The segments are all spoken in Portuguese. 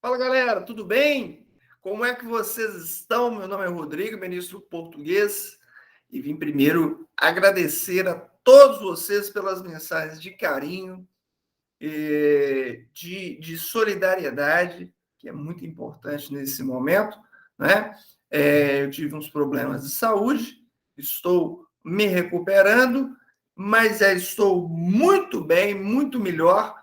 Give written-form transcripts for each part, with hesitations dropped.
Fala, galera, tudo bem? Como é que vocês estão? Meu nome é Rodrigo, ministro português, e vim primeiro agradecer a todos vocês pelas mensagens de carinho, de solidariedade, que é muito importante nesse momento, né? Eu tive uns problemas de saúde, estou me recuperando, mas já estou muito bem, muito melhor.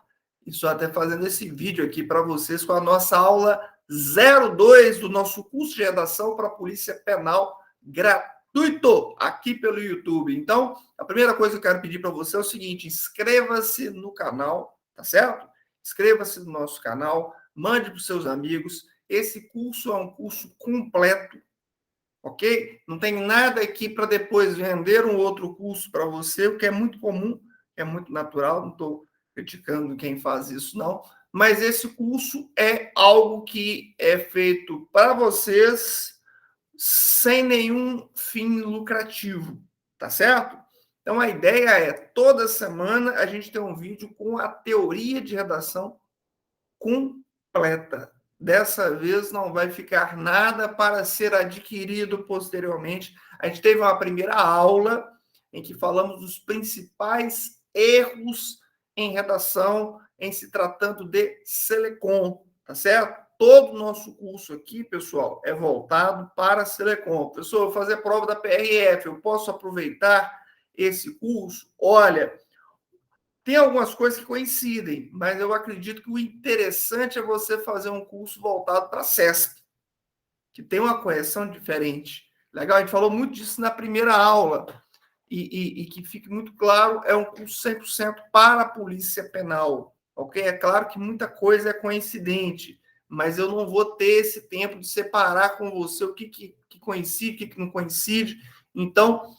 E só até fazendo esse vídeo aqui para vocês com a nossa aula 02 do nosso curso de redação para a Polícia Penal gratuito aqui pelo YouTube. Então, a primeira coisa que eu quero pedir para você é o seguinte: inscreva-se no canal, tá certo? Inscreva-se no nosso canal, mande para os seus amigos. Esse curso é um curso completo, ok? Não tem nada aqui para depois vender um outro curso para você, o que é muito comum, é muito natural, não estou criticando quem faz isso, não. Mas esse curso é algo que é feito para vocês sem nenhum fim lucrativo, tá certo? Então, a ideia é, toda semana, a gente ter um vídeo com a teoria de redação completa. Dessa vez não vai ficar nada para ser adquirido posteriormente. A gente teve uma primeira aula em que falamos dos principais erros em redação em se tratando de Selecom, tá certo? Todo o nosso curso aqui, pessoal, é voltado para Selecom. Pessoal, eu vou fazer a prova da PRF, eu posso aproveitar esse curso? Olha, tem algumas coisas que coincidem, mas eu acredito que o interessante é você fazer um curso voltado para a SESC, que tem uma correção diferente. Legal, a gente falou muito disso na primeira aula, e que fique muito claro, é um curso 100% para a Polícia Penal, ok? É claro que muita coisa é coincidente, mas eu não vou ter esse tempo de separar com você o que coincide, o que não coincide. Então,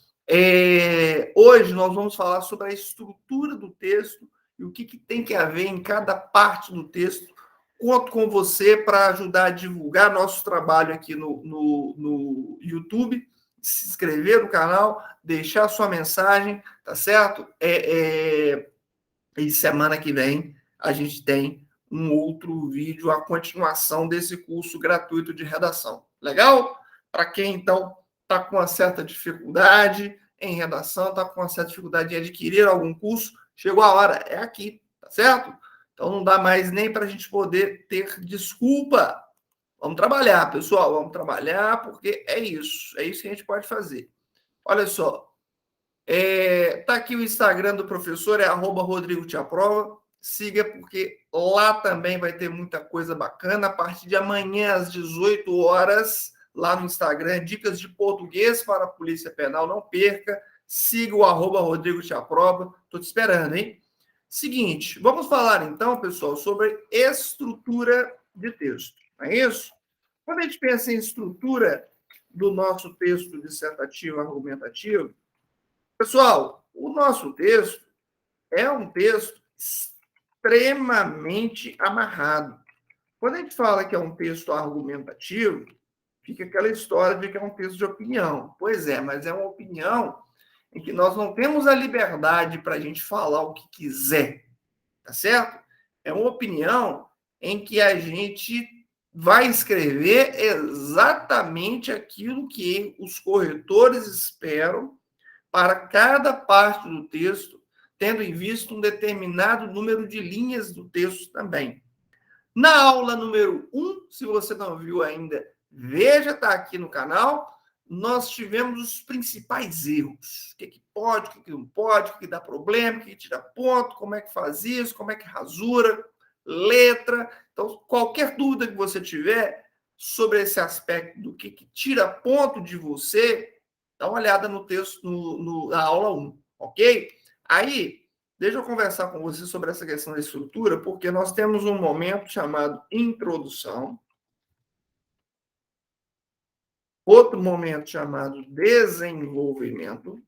hoje nós vamos falar sobre a estrutura do texto e o que tem que haver em cada parte do texto. Conto com você para ajudar a divulgar nosso trabalho aqui no YouTube, se inscrever no canal, deixar sua mensagem, tá certo? E semana que vem a gente tem um outro vídeo, a continuação desse curso gratuito de redação. Legal? Para quem, então, está com uma certa dificuldade em redação, está com uma certa dificuldade em adquirir algum curso, chegou a hora, é aqui, tá certo? Então não dá mais nem para a gente poder ter desculpa. Vamos trabalhar, pessoal, vamos trabalhar, porque é isso que a gente pode fazer. Olha só, tá aqui o Instagram do professor, é @RodrigoTeAprova. Siga, porque lá também vai ter muita coisa bacana. A partir de amanhã, às 18 horas, lá no Instagram, dicas de português para a Polícia Penal. Não perca, siga o @RodrigoTeAprova. Estou te esperando, hein? Seguinte, vamos falar então, pessoal, sobre estrutura de texto. Não é isso? Quando a gente pensa em estrutura do nosso texto dissertativo argumentativo, pessoal, o nosso texto é um texto extremamente amarrado. Quando a gente fala que é um texto argumentativo, fica aquela história de que é um texto de opinião. Pois é, mas é uma opinião em que nós não temos a liberdade para a gente falar o que quiser, tá certo? É uma opinião em que a gente vai escrever exatamente aquilo que os corretores esperam para cada parte do texto, tendo em vista um determinado número de linhas do texto também. Na aula número 1, se você não viu ainda, veja, está aqui no canal, nós tivemos os principais erros. O que pode, o que não pode, o que dá problema, o que tira ponto, como é que faz isso, como é que rasura, letra. Então, qualquer dúvida que você tiver sobre esse aspecto do que tira ponto de você, dá uma olhada no texto, na aula 1, ok? Aí, deixa eu conversar com você sobre essa questão da estrutura, porque nós temos um momento chamado introdução, outro momento chamado desenvolvimento,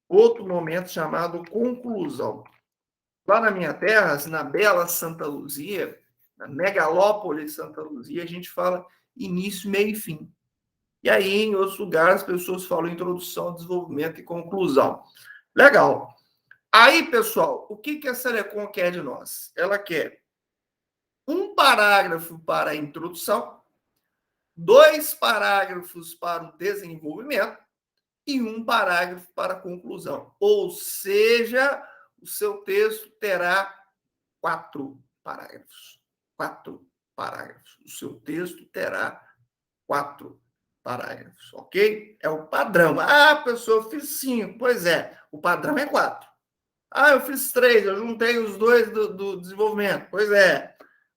outro momento chamado conclusão. Lá na minha terra, na bela Santa Luzia, na megalópole Santa Luzia, a gente fala início, meio e fim. E aí, em outros lugares, as pessoas falam introdução, desenvolvimento e conclusão. Legal. Aí, pessoal, o que a Selecom quer de nós? Ela quer um parágrafo para a introdução, 2 parágrafos para o desenvolvimento e 1 parágrafo para a conclusão. Ou seja, o seu texto terá 4 parágrafos. 4 parágrafos. O seu texto terá 4 parágrafos, ok? É o padrão. Ah, professor, eu fiz 5. Pois é, o padrão é 4. Ah, eu fiz 3, eu juntei os 2 do desenvolvimento. Pois é,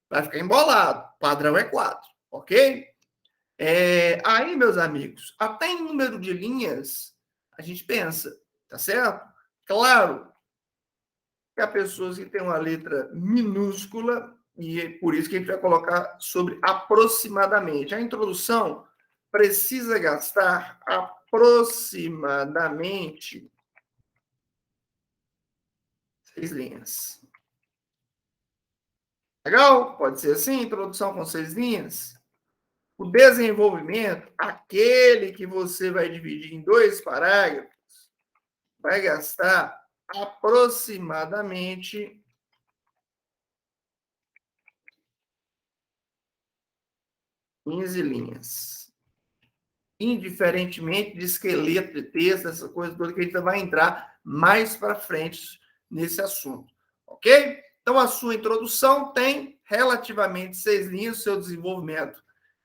vai ficar embolado. O padrão é 4, ok? Aí, meus amigos, até em número de linhas, a gente pensa, tá certo? Claro que há pessoas que têm uma letra minúscula, e é por isso que a gente vai colocar sobre aproximadamente. A introdução precisa gastar aproximadamente 6 linhas. Legal? Pode ser assim, introdução com 6 linhas. O desenvolvimento, aquele que você vai dividir em 2 parágrafos, vai gastar aproximadamente 15 linhas. Indiferentemente de esqueleto de texto, essa coisa toda que a gente vai entrar mais para frente nesse assunto, ok? Então, a sua introdução tem relativamente 6 linhas, o seu desenvolvimento,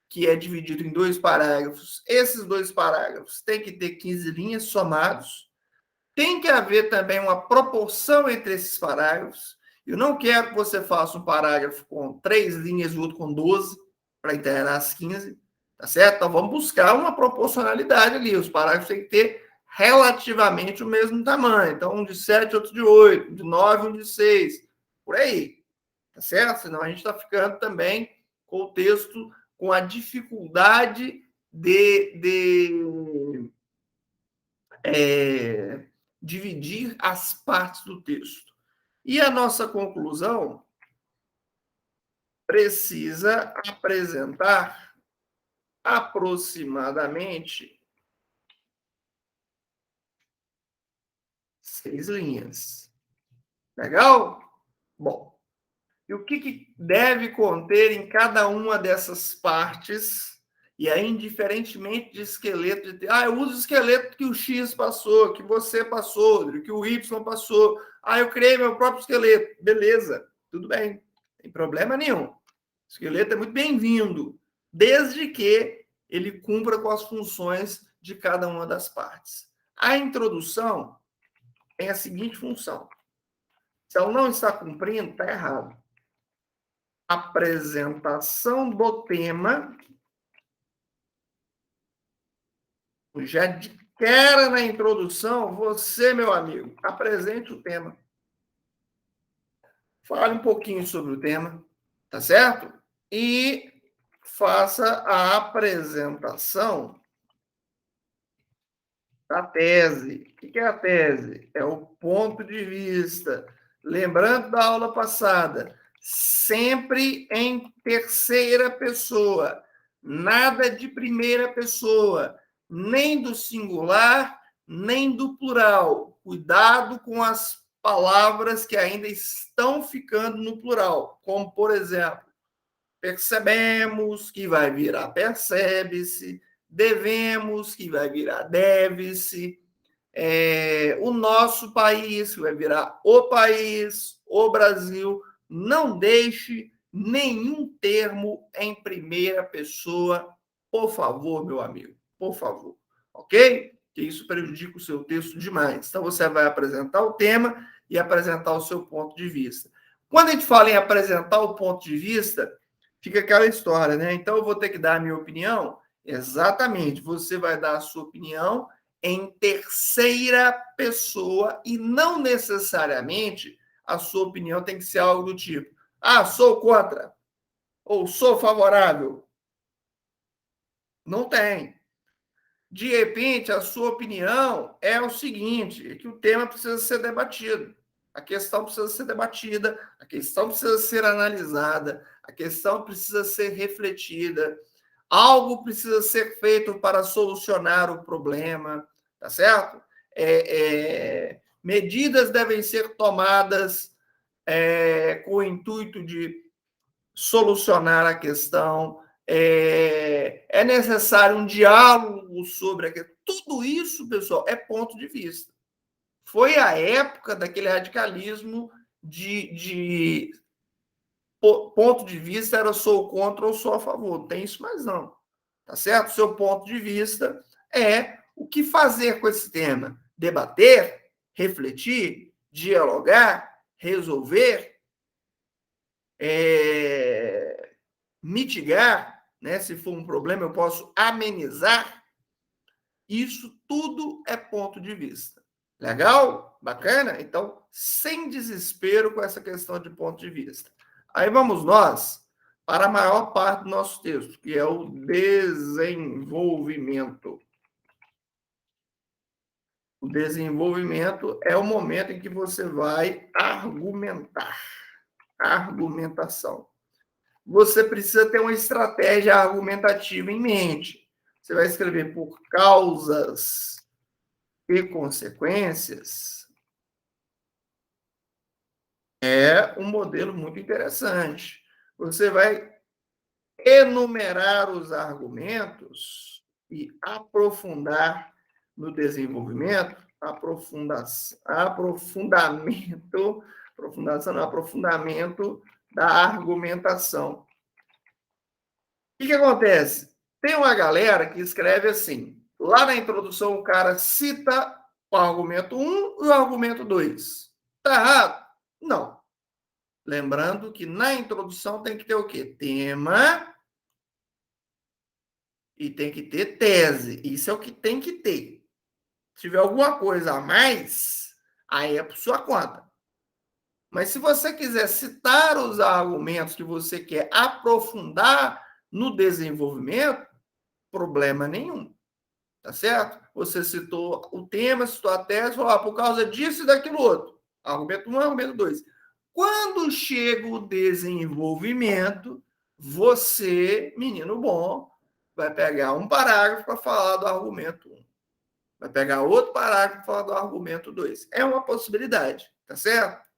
que é dividido em 2 parágrafos. Esses 2 parágrafos têm que ter 15 linhas somados. Tem que haver também uma proporção entre esses parágrafos. Eu não quero que você faça um parágrafo com 3 linhas e outro com 12, para integrar as 15, tá certo? Então, vamos buscar uma proporcionalidade ali. Os parágrafos têm que ter relativamente o mesmo tamanho. Então, um de 7, outro de 8, um de 9, um de 6, por aí, tá certo? Senão a gente está ficando também com o texto com a dificuldade de dividir as partes do texto. E a nossa conclusão precisa apresentar aproximadamente 6 linhas. Legal? Bom, e o que deve conter em cada uma dessas partes? E aí, indiferentemente de esqueleto, eu uso o esqueleto que o X passou, que você passou, que o Y passou. Eu criei meu próprio esqueleto. Beleza, tudo bem, não tem problema nenhum. O esqueleto é muito bem-vindo, desde que ele cumpra com as funções de cada uma das partes. A introdução tem a seguinte função. Se ela não está cumprindo, está errado. Apresentação do tema. Já de cara na introdução, você, meu amigo, apresente o tema. Fale um pouquinho sobre o tema, tá certo? E faça a apresentação da tese. O que é a tese? É o ponto de vista. Lembrando da aula passada, sempre em terceira pessoa, nada de primeira pessoa, nem do singular, nem do plural. Cuidado com as palavras que ainda estão ficando no plural, como, por exemplo, percebemos, que vai virar percebe-se, devemos, que vai virar deve-se, o nosso país, que vai virar o país, o Brasil. Não deixe nenhum termo em primeira pessoa, por favor, meu amigo, por favor, ok? Que isso prejudica o seu texto demais. Então, você vai apresentar o tema e apresentar o seu ponto de vista. Quando a gente fala em apresentar o ponto de vista, fica aquela história, né? Então, eu vou ter que dar a minha opinião. Exatamente, você vai dar a sua opinião em terceira pessoa e não necessariamente a sua opinião tem que ser algo do tipo: sou contra ou sou favorável. Não tem. De repente, a sua opinião é o seguinte: é que o tema precisa ser debatido. A questão precisa ser debatida, a questão precisa ser analisada, a questão precisa ser refletida, algo precisa ser feito para solucionar o problema, tá certo? Medidas devem ser tomadas com o intuito de solucionar a questão, é necessário um diálogo sobre a questão. Tudo isso, pessoal, é ponto de vista. Foi a época daquele radicalismo de ponto de vista era sou contra ou sou a favor. Não tem isso mais não. Tá certo? Seu ponto de vista é o que fazer com esse tema. Debater, refletir, dialogar, resolver, mitigar, né? Se for um problema, eu posso amenizar. Isso tudo é ponto de vista. Legal? Bacana? Então, sem desespero com essa questão de ponto de vista. Aí vamos nós para a maior parte do nosso texto, que é o desenvolvimento. O desenvolvimento é o momento em que você vai argumentar. Argumentação. Você precisa ter uma estratégia argumentativa em mente. Você vai escrever por causas e consequências. É um modelo muito interessante. Você vai enumerar os argumentos e aprofundar no desenvolvimento, aprofundamento da argumentação. O que acontece? Tem uma galera que escreve assim, lá na introdução o cara cita o argumento 1 e o argumento 2. Está errado? Não. Lembrando que na introdução tem que ter o quê? Tema e tem que ter tese. Isso é o que tem que ter. Se tiver alguma coisa a mais, aí é por sua conta. Mas se você quiser citar os argumentos que você quer aprofundar no desenvolvimento, problema nenhum. Tá certo? Você citou o tema, citou a tese, falou, por causa disso e daquilo outro. Argumento 1, argumento 2. Quando chega o desenvolvimento, você, menino bom, vai pegar um parágrafo para falar do argumento 1. Vai pegar outro parágrafo para falar do argumento 2. É uma possibilidade, tá certo?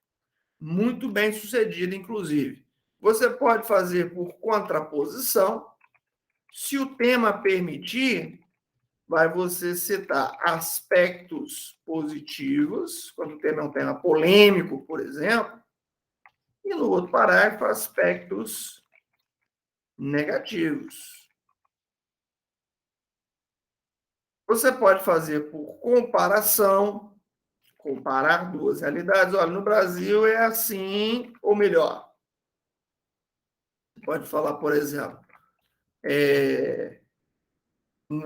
Muito bem sucedido, inclusive. Você pode fazer por contraposição. Se o tema permitir, vai você citar aspectos positivos, quando o tema é um tema polêmico, por exemplo, e no outro parágrafo, aspectos negativos. Você pode fazer por comparação, comparar duas realidades. Olha, no Brasil é assim, ou melhor. Pode falar, por exemplo,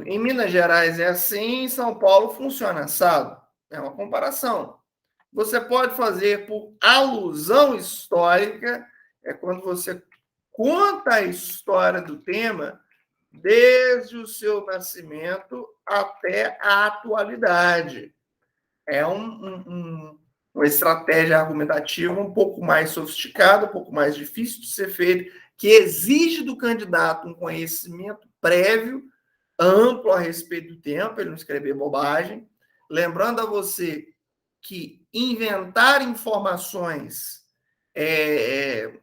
em Minas Gerais é assim, em São Paulo funciona assado. É uma comparação. Você pode fazer por alusão histórica, é quando você conta a história do tema desde o seu nascimento até a atualidade. É uma estratégia argumentativa um pouco mais sofisticada, um pouco mais difícil de ser feita, que exige do candidato um conhecimento prévio, amplo a respeito do tema, para ele não escrever bobagem. Lembrando a você que inventar informações é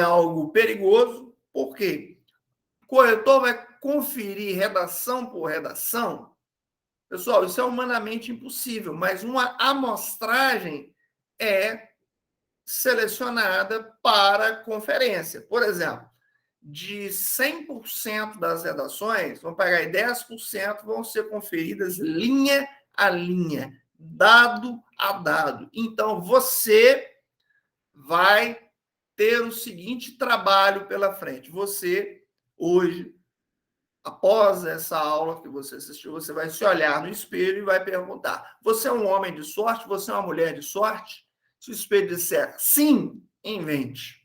algo perigoso, porque o corretor vai conferir redação por redação. Pessoal, isso é humanamente impossível, mas uma amostragem é selecionada para conferência. Por exemplo, de 100% das redações, vamos pegar aí 10% vão ser conferidas linha a linha, dado a dado. Então, você vai ter o seguinte trabalho pela frente. Você, hoje, após essa aula que você assistiu, você vai se olhar no espelho e vai perguntar: você é um homem de sorte? Você é uma mulher de sorte? Se o espelho disser sim, invente.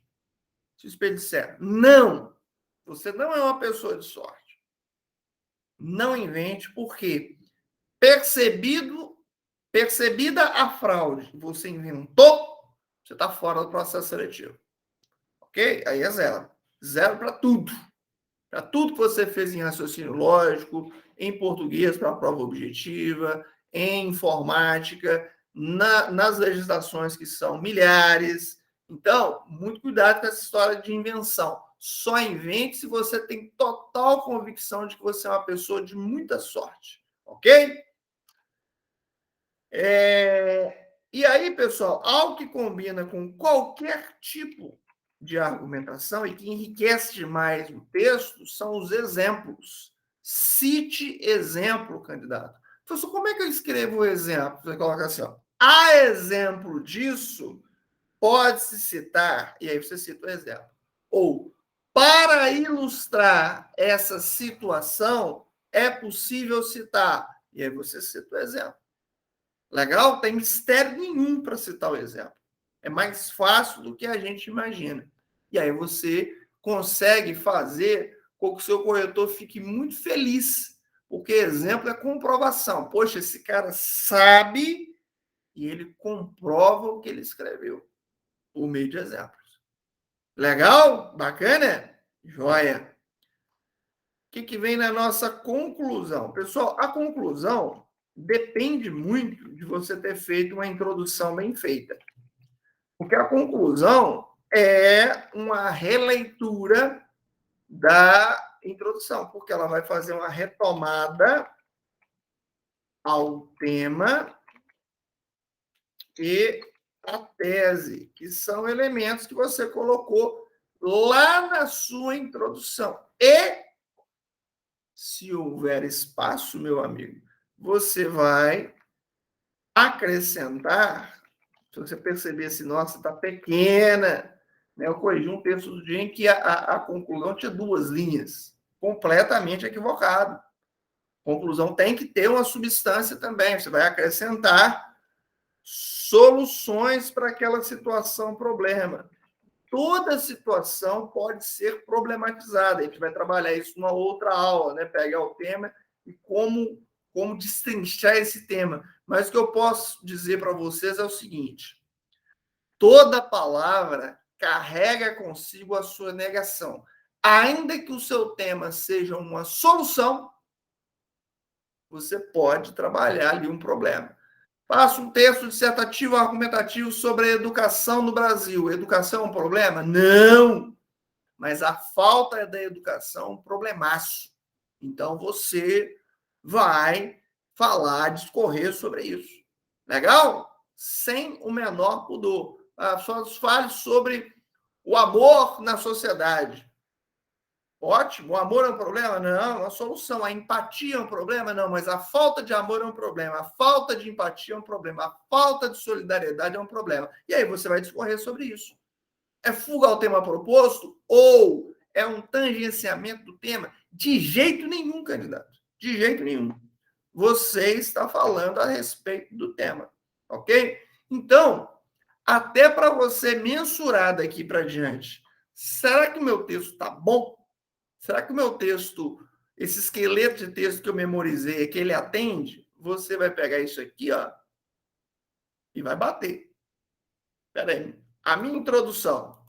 Se o espelho disser não, você não é uma pessoa de sorte. Não invente, porque percebida a fraude, você inventou, você está fora do processo seletivo. Ok? Aí é zero. Zero para tudo. Para tudo que você fez em raciocínio lógico, em português para a prova objetiva, em informática, nas legislações que são milhares. Então, muito cuidado com essa história de invenção. Só invente se você tem total convicção de que você é uma pessoa de muita sorte, ok? E aí, pessoal, algo que combina com qualquer tipo de argumentação e que enriquece demais o texto são os exemplos. Cite exemplo, candidato. Professor, como é que eu escrevo o exemplo? Você coloca assim, ó. A exemplo disso, pode-se citar, e aí você cita o exemplo. Ou, para ilustrar essa situação, é possível citar, e aí você cita o exemplo. Legal? Tem mistério nenhum para citar o exemplo. É mais fácil do que a gente imagina. E aí você consegue fazer com que o seu corretor fique muito feliz, porque exemplo é comprovação. Poxa, esse cara sabe e ele comprova o que ele escreveu por meio de exemplos. Legal? Bacana? Joia. O que vem na nossa conclusão? Pessoal, a conclusão depende muito de você ter feito uma introdução bem feita. Porque a conclusão é uma releitura da introdução, porque ela vai fazer uma retomada ao tema e a tese, que são elementos que você colocou lá na sua introdução. E, se houver espaço, meu amigo, você vai acrescentar, se você perceber assim, nossa, está pequena, né? Eu corrigi um texto do dia em que a conclusão tinha 2 linhas, completamente equivocado. A conclusão tem que ter uma substância também, você vai acrescentar soluções para aquela situação, problema. Toda situação pode ser problematizada, a gente vai trabalhar isso numa outra aula, né? Pegar o tema e como destrinchar esse tema. Mas o que eu posso dizer para vocês é o seguinte: toda palavra carrega consigo a sua negação. Ainda que o seu tema seja uma solução, você pode trabalhar ali um problema. Faça um texto dissertativo argumentativo sobre a educação no Brasil. Educação é um problema? Não! Mas a falta da educação é um problemaço. Então, você vai falar, discorrer sobre isso. Legal? Sem o menor pudor. Só fale sobre o amor na sociedade. Ótimo. O amor é um problema? Não, é uma solução. A empatia é um problema? Não, mas a falta de amor é um problema. A falta de empatia é um problema. A falta de solidariedade é um problema. E aí você vai discorrer sobre isso. É fuga ao tema proposto ou é um tangenciamento do tema? De jeito nenhum, candidato. De jeito nenhum. Você está falando a respeito do tema, ok? Então, até para você mensurar daqui para diante, será que o meu texto está bom? Será que o meu texto, esse esqueleto de texto que eu memorizei, que ele atende? Você vai pegar isso aqui, ó, e vai bater. Espera aí. A minha introdução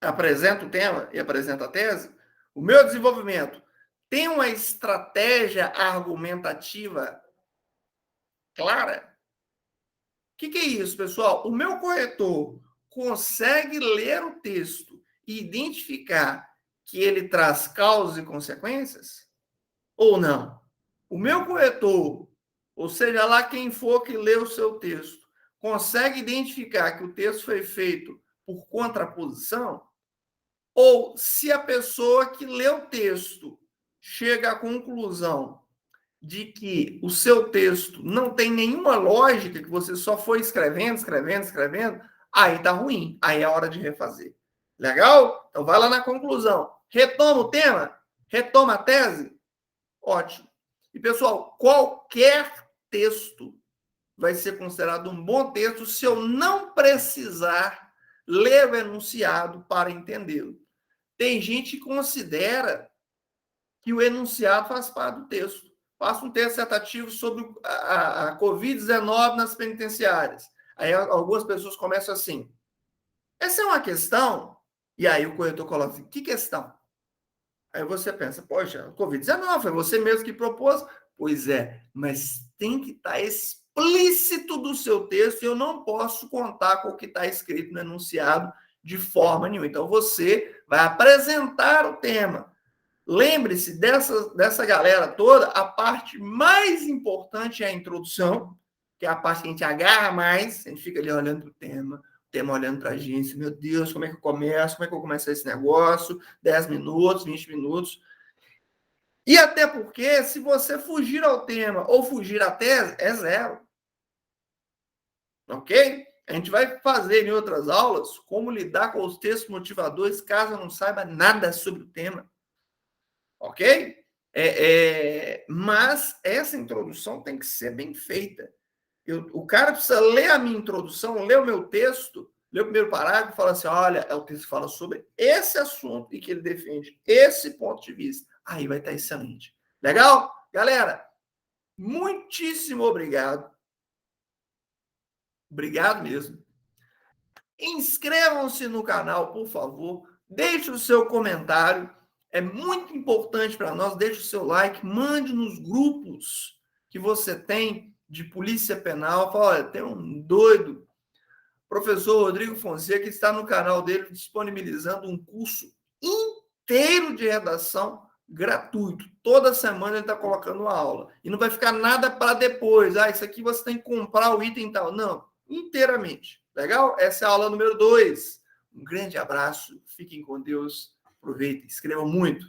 apresenta o tema e apresenta a tese. O meu desenvolvimento tem uma estratégia argumentativa clara? O que é isso, pessoal? O meu corretor consegue ler o texto e identificar que ele traz causas e consequências? Ou não? O meu corretor, ou seja lá quem for que lê o seu texto, consegue identificar que o texto foi feito por contraposição? Ou se a pessoa que lê o texto chega à conclusão de que o seu texto não tem nenhuma lógica, que você só foi escrevendo, aí tá ruim. Aí é hora de refazer. Legal? Então vai lá na conclusão. Retoma o tema? Retoma a tese? Ótimo. E, pessoal, qualquer texto vai ser considerado um bom texto se eu não precisar ler o enunciado para entendê-lo. Tem gente que considera que o enunciado faz parte do texto. Faça um texto dissertativo sobre a Covid-19 nas penitenciárias. Aí algumas pessoas começam assim. Essa é uma questão? E aí o corretor coloca assim, que questão? Aí você pensa, poxa, Covid-19, foi você mesmo que propôs? Pois é, mas tem que estar explícito do seu texto, eu não posso contar com o que está escrito no enunciado de forma nenhuma. Então, você vai apresentar o tema. Lembre-se dessa galera toda, a parte mais importante é a introdução, que é a parte que a gente agarra mais, a gente fica ali olhando para o tema olhando para a gente, meu Deus, como é que eu começo? Como é que eu começo esse negócio? 10 minutos, 20 minutos. E até porque, se você fugir ao tema ou fugir à tese, é zero. Ok? A gente vai fazer em outras aulas como lidar com os textos motivadores caso eu não saiba nada sobre o tema. Ok? Mas essa introdução tem que ser bem feita. O cara precisa ler a minha introdução, ler o meu texto, ler o primeiro parágrafo e falar assim, olha, é o texto que fala sobre esse assunto e que ele defende esse ponto de vista. Aí vai estar excelente. Legal? Galera, muitíssimo obrigado. Obrigado mesmo. Inscrevam-se no canal, por favor. Deixe o seu comentário. É muito importante para nós. Deixe o seu like. Mande nos grupos que você tem de polícia penal. Fala, olha, tem um doido, professor Rodrigo Fonseca, que está no canal dele disponibilizando um curso inteiro de redação gratuito. Toda semana ele está colocando uma aula. E não vai ficar nada para depois. Isso aqui você tem que comprar o item e tal. Não, inteiramente. Legal? Essa é a aula número 2. Um grande abraço. Fiquem com Deus. Aproveitem. Escrevam muito.